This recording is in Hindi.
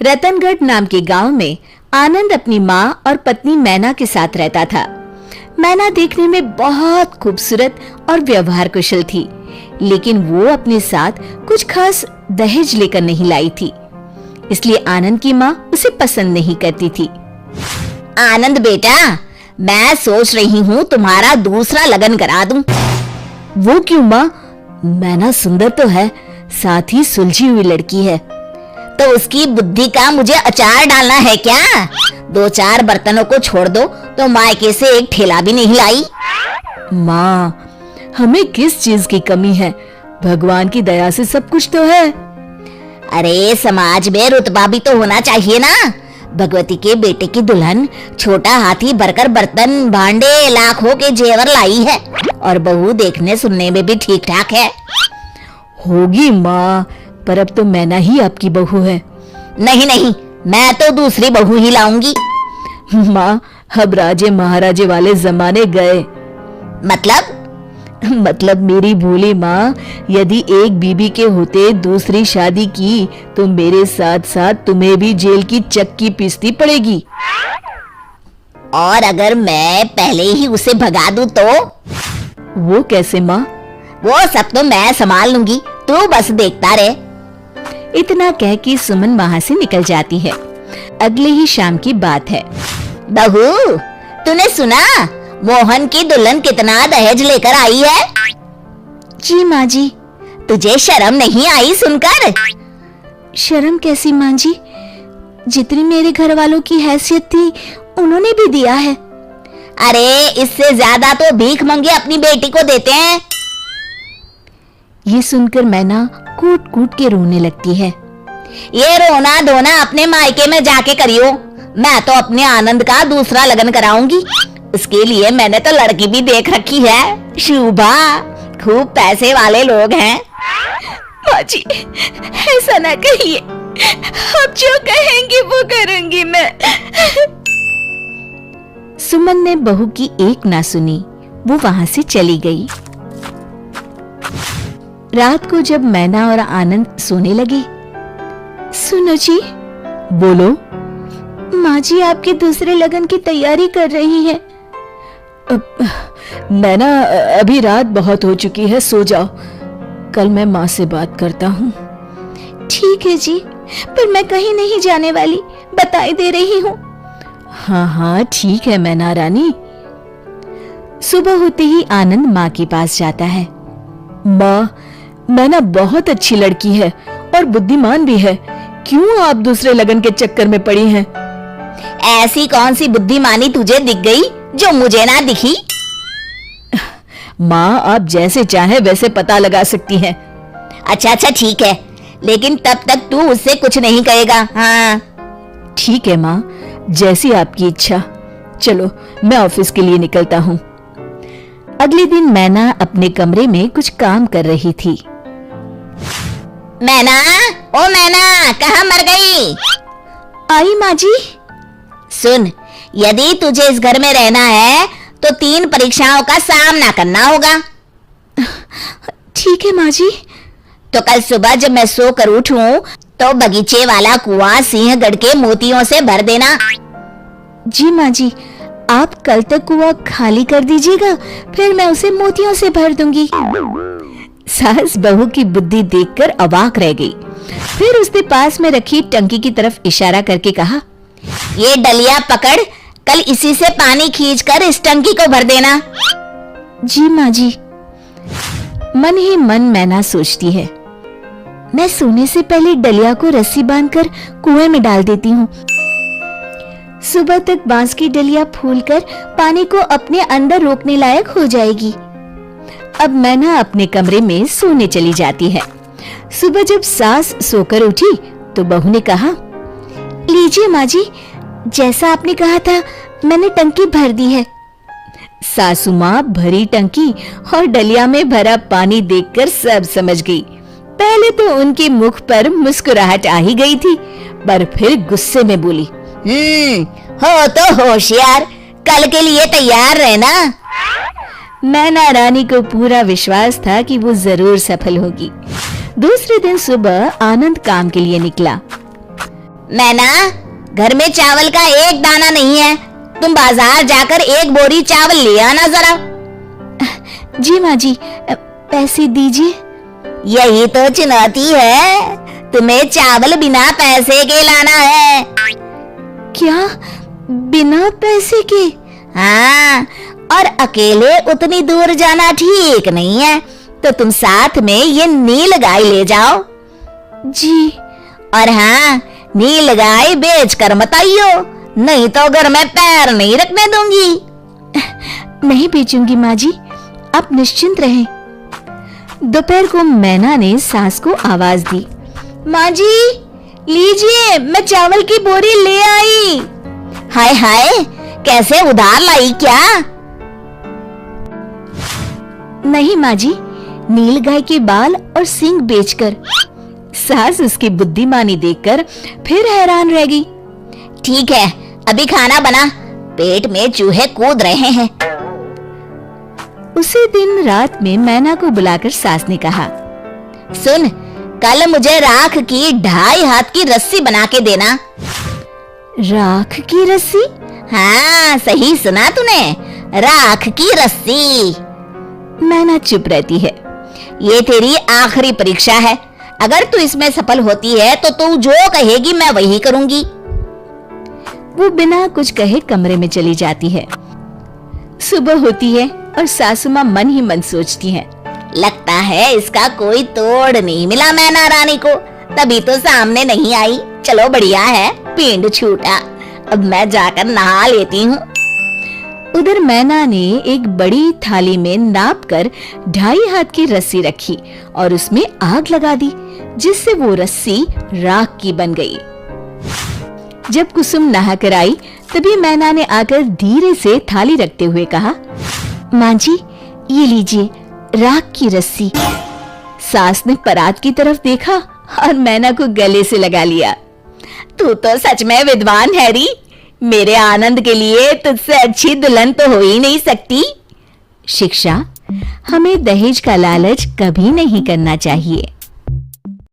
रतनगढ़ नाम के गांव में आनंद अपनी माँ और पत्नी मैना के साथ रहता था। मैना देखने में बहुत खूबसूरत और व्यवहार कुशल थी, लेकिन वो अपने साथ कुछ खास दहेज लेकर नहीं लाई थी, इसलिए आनंद की माँ उसे पसंद नहीं करती थी। आनंद बेटा, मैं सोच रही हूँ तुम्हारा दूसरा लगन करा दूं। वो क्यों माँ? मैना सुंदर तो है, साथ ही सुलझी हुई लड़की है। तो उसकी बुद्धि का मुझे अचार डालना है क्या? 2-4 बर्तनों को छोड़ दो तो मायके से एक ठेला भी नहीं लाई। माँ, हमें किस चीज की कमी है? भगवान की दया से सब कुछ तो है। अरे समाज में रुतबा भी तो होना चाहिए ना। भगवती के बेटे की दुल्हन छोटा हाथी भरकर बर्तन भांडे लाखों के जेवर लाई है, और बहू देखने सुनने में भी ठीक ठाक है। होगी माँ, पर अब तो मैना ही आपकी बहू है। नहीं नहीं, मैं तो दूसरी बहू ही लाऊंगी। माँ, अब राजे महाराजे वाले जमाने गए। मतलब मेरी भोली माँ, यदि एक बीबी के होते दूसरी शादी की तो मेरे साथ साथ तुम्हें भी जेल की चक्की पीसती पड़ेगी। और अगर मैं पहले ही उसे भगा दूं तो? वो कैसे माँ? वो सब तो मैं संभाल लूंगी, तू बस देखता रहे। इतना कह के सुमन वहाँ से निकल जाती है। अगले ही शाम की बात है। बहू, तूने सुना मोहन की दुल्हन कितना दहेज लेकर आई है? जी माँ जी। तुझे शर्म नहीं आई सुनकर? शर्म कैसी माँ जी? जितनी मेरे घर वालों की हैसियत थी उन्होंने भी दिया है। अरे इससे ज्यादा तो भीख मंगे अपनी बेटी को देते हैं। ये सुनकर मैना कूट कूट के रोने लगती है। ये रोना धोना अपने मायके में जाके करियो। मैं तो अपने आनंद का दूसरा लगन कराऊंगी। उसके लिए मैंने तो लड़की भी देख रखी है, शुभा। खूब पैसे वाले लोग हैं। माँ जी, ऐसा ना कहिए, आप जो कहेंगी वो करूंगी मैं। सुमन ने बहू की एक ना सुनी, वो वहां से चली गई। रात को जब मैना और आनंद सोने लगे, सुनो जी। बोलो। माँ जी आपके दूसरे लगन की तैयारी कर रही है। मैना, अभी रात बहुत हो चुकी है, सो जाओ। कल मैं माँ से बात करता हूँ। ठीक है जी, पर मैं कहीं नहीं जाने वाली, बताई दे रही हूँ। हाँ हाँ ठीक है मैना रानी। सुबह होते ही आनंद माँ के पास जाता है। माँ, मैना बहुत अच्छी लड़की है और बुद्धिमान भी है, क्यों आप दूसरे लगन के चक्कर में पड़ी हैं? ऐसी कौन सी बुद्धिमानी तुझे दिख गई जो मुझे ना दिखी? माँ, आप जैसे चाहे वैसे पता लगा सकती हैं। अच्छा ठीक है, लेकिन तब तक तू उससे कुछ नहीं कहेगा। हाँ ठीक है माँ, जैसी आपकी इच्छा। चलो मैं ऑफिस के लिए निकलता हूँ। अगले दिन मैना अपने कमरे में कुछ काम कर रही थी। मैना, ओ मैना, कहाँ मर गई? आई माँ जी। सुन, यदि तुझे इस घर में रहना है तो 3 परीक्षाओं का सामना करना होगा। ठीक है माँ जी। तो कल सुबह जब मैं सोकर उठूं तो बगीचे वाला कुआं सिंहगढ़ के मोतियों से भर देना। जी माँ जी, आप कल तक कुआं खाली कर दीजिएगा, फिर मैं उसे मोतियों से भर दूंगी। सास बहू की बुद्धि देखकर अवाक रह गई। फिर उसने पास में रखी टंकी की तरफ इशारा करके कहा, ये डलिया पकड़, कल इसी से पानी खींचकर इस टंकी को भर देना। जी माँ जी। मन ही मन मैना सोचती है, मैं सोने से पहले डलिया को रस्सी बांधकर कुएं में डाल देती हूँ। सुबह तक बांस की डलिया फूलकर पानी को अपने अंदर रोकने लायक हो जाएगी। अब मैना अपने कमरे में सोने चली जाती है। सुबह जब सास सोकर उठी तो बहू ने कहा, लीजिए माँ जी, जैसा आपने कहा था मैंने टंकी भर दी है। सासू माँ भरी टंकी और डलिया में भरा पानी देखकर सब समझ गई। पहले तो उनके मुख पर मुस्कुराहट आ ही गई थी, पर फिर गुस्से में बोली, हो तो होशियार, कल के लिए तैयार रहना। मैना रानी को पूरा विश्वास था कि वो जरूर सफल होगी। दूसरे दिन सुबह आनंद काम के लिए निकला। मैना, घर में चावल का एक दाना नहीं है, तुम बाजार जाकर एक बोरी चावल ले आना जरा। जी माँ जी, पैसे दीजिए। यही तो चुनौती है, तुम्हें चावल बिना पैसे के लाना है। क्या, बिना पैसे के? हाँ, और अकेले उतनी दूर जाना ठीक नहीं है, तो तुम साथ में ये नील गाय ले जाओ। जी। और हाँ, नील गाय बेच कर मत आइयो, नहीं तो घर में पैर नहीं रखने दूंगी। नहीं बेचूंगी माँ जी, आप निश्चिंत रहें। दोपहर को मैना ने सास को आवाज दी, माँ जी लीजिए, मैं चावल की बोरी ले आई। हाय हाय, कैसे उधार लाई क्या? नहीं माँ जी, नील गाय के बाल और सींग बेचकर। सास उसकी बुद्धिमानी देखकर फिर हैरान रह गई। ठीक है, अभी खाना बना, पेट में चूहे कूद रहे हैं। उसी दिन रात में मैना को बुलाकर सास ने कहा, सुन, कल मुझे राख की 2.5 हाथ की रस्सी बना के देना। राख की रस्सी? हाँ, सही सुना तूने, राख की रस्सी। मैना चुप रहती है। ये तेरी आखिरी परीक्षा है, अगर तू इसमें सफल होती है तो तू जो कहेगी मैं वही करूंगी। वो बिना कुछ कहे कमरे में चली जाती है। सुबह होती है और सासू माँ मन ही मन सोचती हैं, लगता है इसका कोई तोड़ नहीं मिला मैना रानी को, तभी तो सामने नहीं आई। चलो बढ़िया है, पिंड छूटा, अब मैं जाकर नहा लेती हूँ। उधर मैना ने एक बड़ी थाली में नाप कर 2.5 हाथ की रस्सी रखी और उसमें आग लगा दी, जिससे वो रस्सी राख की बन गई। जब कुसुम नहाकर आई, तभी मैना ने आकर धीरे से थाली रखते हुए कहा, माँ जी ये लीजिए राख की रस्सी। सास ने परात की तरफ देखा और मैना को गले से लगा लिया। तू तो सच में विद्वान है री, मेरे आनंद के लिए तुझसे अच्छी दुल्हन तो हो ही नहीं सकती। शिक्षा, हमें दहेज का लालच कभी नहीं करना चाहिए।